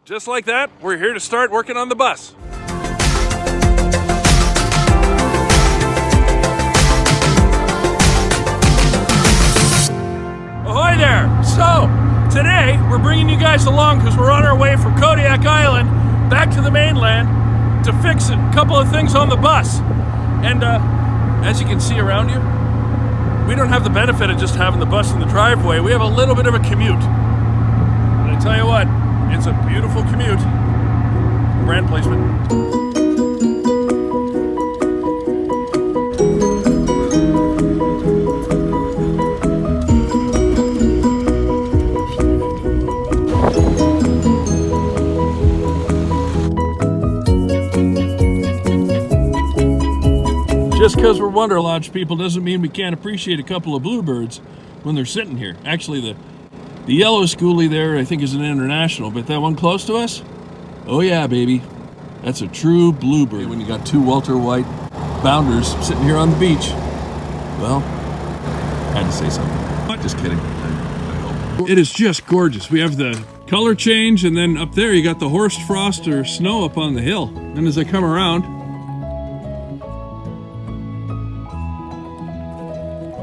Just like that, we're here to start working on the bus. Ahoy there! So, today we're bringing you guys along because we're on our way from Kodiak Island back to the mainland to fix a couple of things on the bus. And as you can see around you, we don't have the benefit of just having the bus in the driveway. We have a little bit of a commute. And I tell you what, it's a beautiful commute. Brand placement. Just because we're Wanderlodge people doesn't mean we can't appreciate a couple of bluebirds when they're sitting here. Actually, the yellow schoolie there, I think, is an international, but that one close to us? Oh yeah, baby. That's a true bluebird. When you got two Walter White bounders sitting here on the beach, well, I had to say something. Just kidding. I hope. It is just gorgeous. We have the color change, and then up there you got the hoarst frost or snow up on the hill. And as I come around,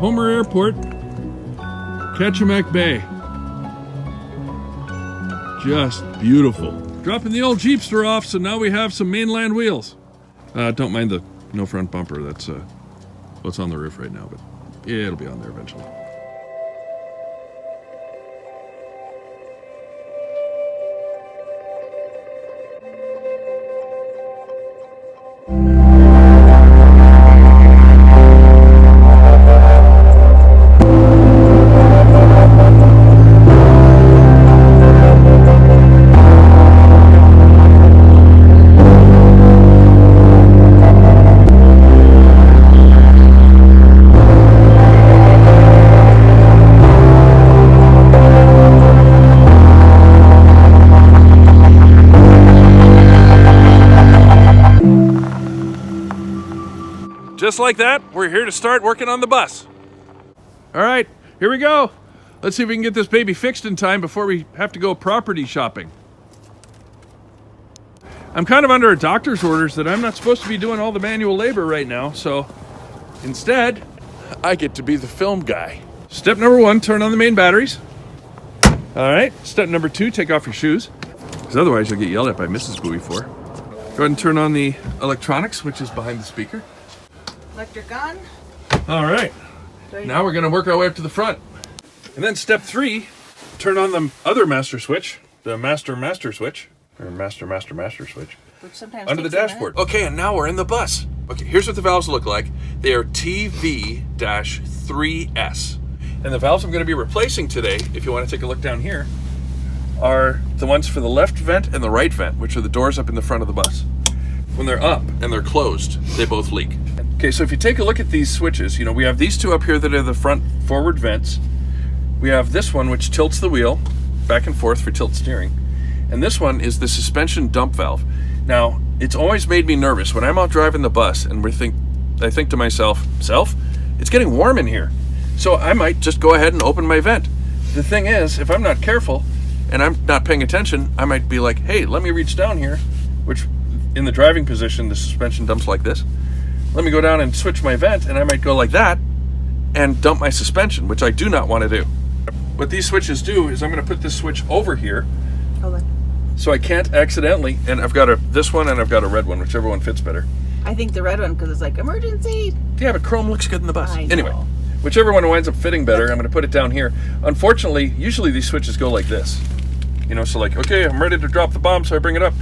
Homer Airport, Kachemak Bay. Just beautiful. Dropping the old Jeepster off, so now we have some mainland wheels. Don't mind the no front bumper. That's what's on the roof right now, but yeah, it'll be on there eventually. Just like that, we're here to start working on the bus. All right, here we go. Let's see if we can get this baby fixed in time before we have to go property shopping. I'm kind of under a doctor's orders that I'm not supposed to be doing all the manual labor right now, so instead, I get to be the film guy. Step number 1, turn on the main batteries. All right, step number 2, take off your shoes, because otherwise you'll get yelled at by Mrs. Bowie for. Go ahead and turn on the electronics, which is behind the speaker. Electric on. All right, now we're gonna work our way up to the front. And then step 3, turn on the other master switch, the master switch, or master switch, Which sometimes under the takes a dashboard. Okay, and now we're in the bus. Okay, here's what the valves look like. They are TV-3S. And the valves I'm gonna be replacing today, if you wanna take a look down here, are the ones for the left vent and the right vent, which are the doors up in the front of the bus. When they're up and they're closed, they both leak. Okay, so if you take a look at these switches, you know, we have these two up here that are the front forward vents. We have this one which tilts the wheel back and forth for tilt steering. And this one is the suspension dump valve. Now, it's always made me nervous when I'm out driving the bus and I think to myself, it's getting warm in here. So I might just go ahead and open my vent. The thing is, if I'm not careful and I'm not paying attention, I might be like, hey, let me reach down here, which in the driving position, the suspension dumps like this. Let me go down and switch my vent, and I might go like that and dump my suspension, which I do not want to do. What these switches do is I'm going to put this switch over here. Hold on. So I can't accidentally, and I've got this one and I've got a red one, whichever one fits better. I think the red one because it's like emergency. Yeah, but chrome looks good in the bus. I know. Anyway, whichever one winds up fitting better, I'm going to put it down here. Unfortunately, usually these switches go like this. You know, so like, okay, I'm ready to drop the bomb, so I bring it up.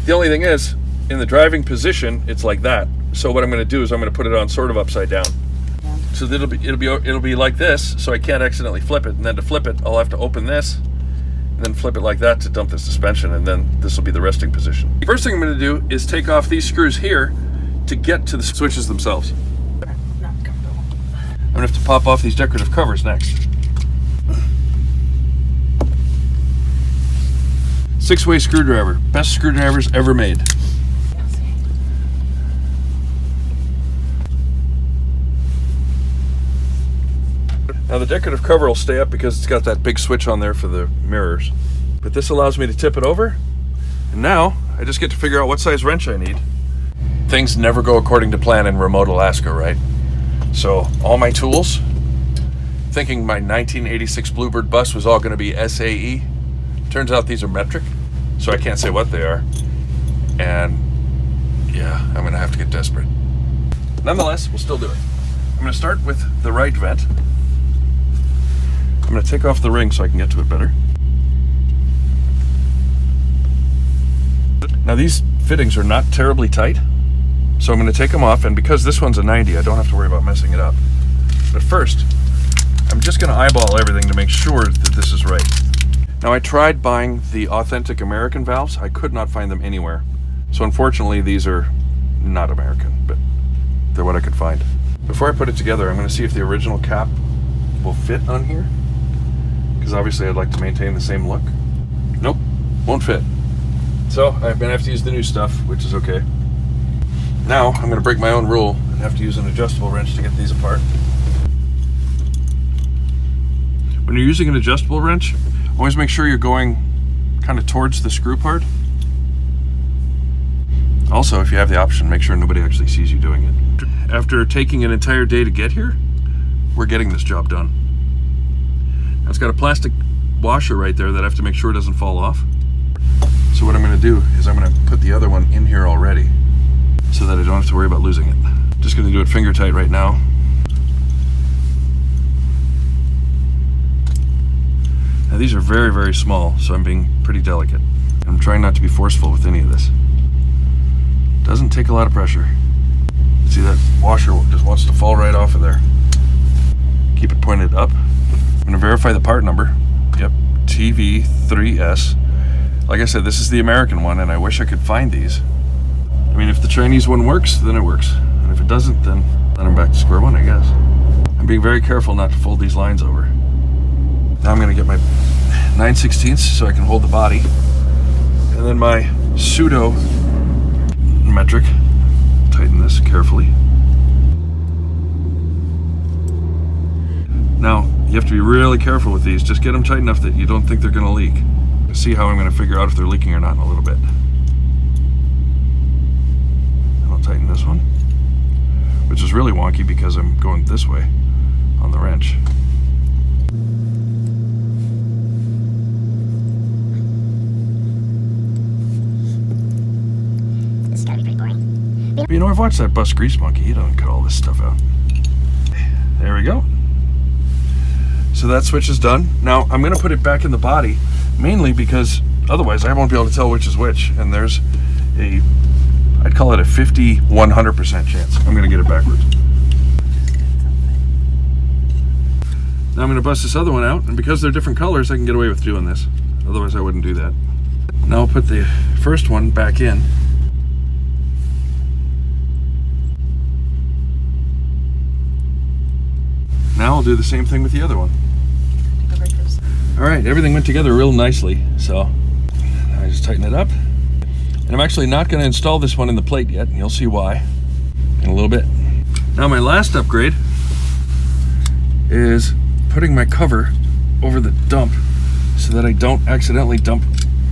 The only thing is, in the driving position, it's like that. So what I'm going to do is I'm going to put it on sort of upside down. Yeah. So it'll be like this, so I can't accidentally flip it. And then to flip it, I'll have to open this, and then flip it like that to dump the suspension, and then this will be the resting position. The first thing I'm going to do is take off these screws here to get to the switches themselves. Not comfortable. I'm going to have to pop off these decorative covers next. 6-way screwdriver, best screwdrivers ever made. Now the decorative cover will stay up because it's got that big switch on there for the mirrors. But this allows me to tip it over, And now I just get to figure out what size wrench I need. Things never go according to plan in remote Alaska, right? So all my tools, thinking my 1986 Bluebird bus was all going to be SAE. Turns out these are metric, so I can't say what they are. And yeah, I'm going to have to get desperate. Nonetheless, we'll still do it. I'm going to start with the right vent. I'm going to take off the ring so I can get to it better. Now these fittings are not terribly tight, so I'm going to take them off, and because this one's a 90, I don't have to worry about messing it up. But first, I'm just going to eyeball everything to make sure that this is right. Now I tried buying the authentic American valves. I could not find them anywhere. So unfortunately these are not American, but they're what I could find. Before I put it together, I'm going to see if the original cap will fit on here, because obviously I'd like to maintain the same look. Nope, won't fit. So I'm going to have to use the new stuff, which is okay. Now I'm going to break my own rule and have to use an adjustable wrench to get these apart. When you're using an adjustable wrench, always make sure you're going kind of towards the screw part. Also, if you have the option, make sure nobody actually sees you doing it. After taking an entire day to get here, we're getting this job done. Now it's got a plastic washer right there that I have to make sure it doesn't fall off. So what I'm going to do is I'm going to put the other one in here already so that I don't have to worry about losing it. Just going to do it finger tight right now. Now these are very, very small, so I'm being pretty delicate. I'm trying not to be forceful with any of this. Doesn't take a lot of pressure. See, that washer just wants to fall right off of there. Keep it pointed up. I'm going to verify the part number. Yep, TV3S. Like I said, this is the American one, and I wish I could find these. I mean, if the Chinese one works, then it works. And if it doesn't, then I'm back to square one, I guess. I'm being very careful not to fold these lines over. Now I'm going to get my 9/16 so I can hold the body. And then my pseudo metric. Tighten this carefully. Now, you have to be really careful with these. Just get them tight enough that you don't think they're going to leak. See how I'm going to figure out if they're leaking or not in a little bit. And I'll tighten this one, which is really wonky because I'm going this way on the wrench. This is gotta be pretty boring. But you know, I've watched that Bus Grease Monkey. He doesn't cut all this stuff out. There we go. So that switch is done. Now I'm going to put it back in the body, mainly because otherwise I won't be able to tell which is which. And there's I'd call it a 50-100% chance I'm going to get it backwards. Now I'm going to bust this other one out, and because they're different colors, I can get away with doing this. Otherwise I wouldn't do that. Now I'll put the first one back in. Now I'll do the same thing with the other one. All right, everything went together real nicely, so I just tighten it up. And I'm actually not going to install this one in the plate yet, and you'll see why in a little bit. Now my last upgrade is putting my cover over the dump so that I don't accidentally dump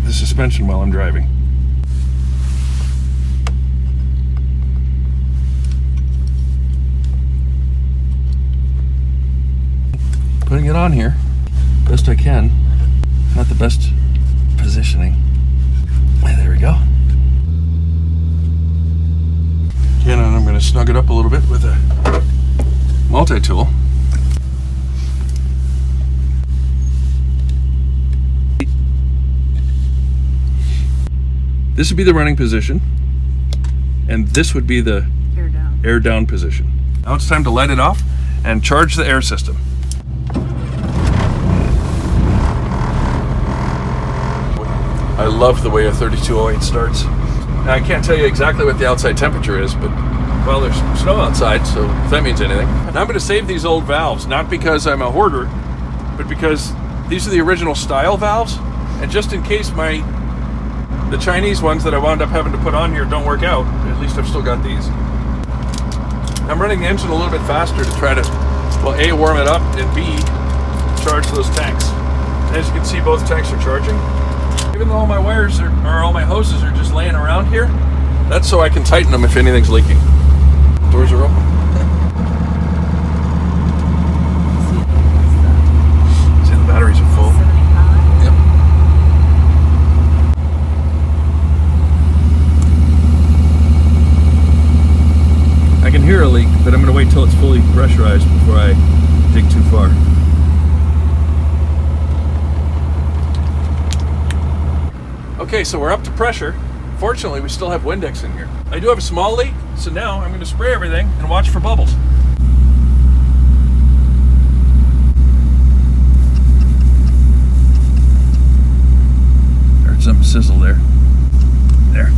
the suspension while I'm driving. Putting it on here best I can. Not the best positioning. There we go. Again, and I'm going to snug it up a little bit with a multi-tool. This would be the running position, and this would be the air down position. Now it's time to light it off and charge the air system. I love the way a 3208 starts. Now, I can't tell you exactly what the outside temperature is, but, well, there's snow outside, so if that means anything. And I'm going to save these old valves, not because I'm a hoarder, but because these are the original style valves, and just in case the Chinese ones that I wound up having to put on here don't work out, at least I've still got these. I'm running the engine a little bit faster to try to, well, A, warm it up, and B, charge those tanks. And as you can see, both tanks are charging. Even though all my wires or all my hoses are just laying around here, that's so I can tighten them if anything's leaking. Doors are open. See, the batteries are full. 75. Yep. I can hear a leak, but I'm going to wait till it's fully pressurized before I dig too far. Okay, so we're up to pressure. Fortunately, we still have Windex in here. I do have a small leak, so now I'm going to spray everything and watch for bubbles. Heard some sizzle there. There.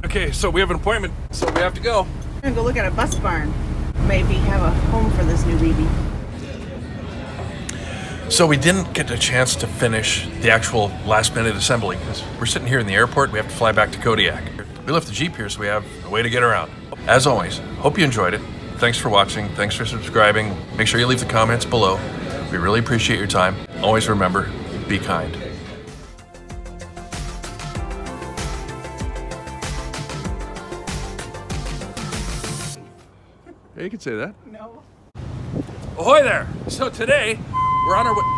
Okay, so we have an appointment, so we have to go. I'm gonna go look at a bus barn. Maybe have a home for this new baby. So we didn't get a chance to finish the actual last minute assembly because we're sitting here in the airport. We have to fly back to Kodiak. We left the Jeep here, so we have a way to get around. As always, hope you enjoyed it. Thanks for watching. Thanks for subscribing. Make sure you leave the comments below. We really appreciate your time. Always remember, be kind. You can say that. No. Ahoy there! So today, we're on our way.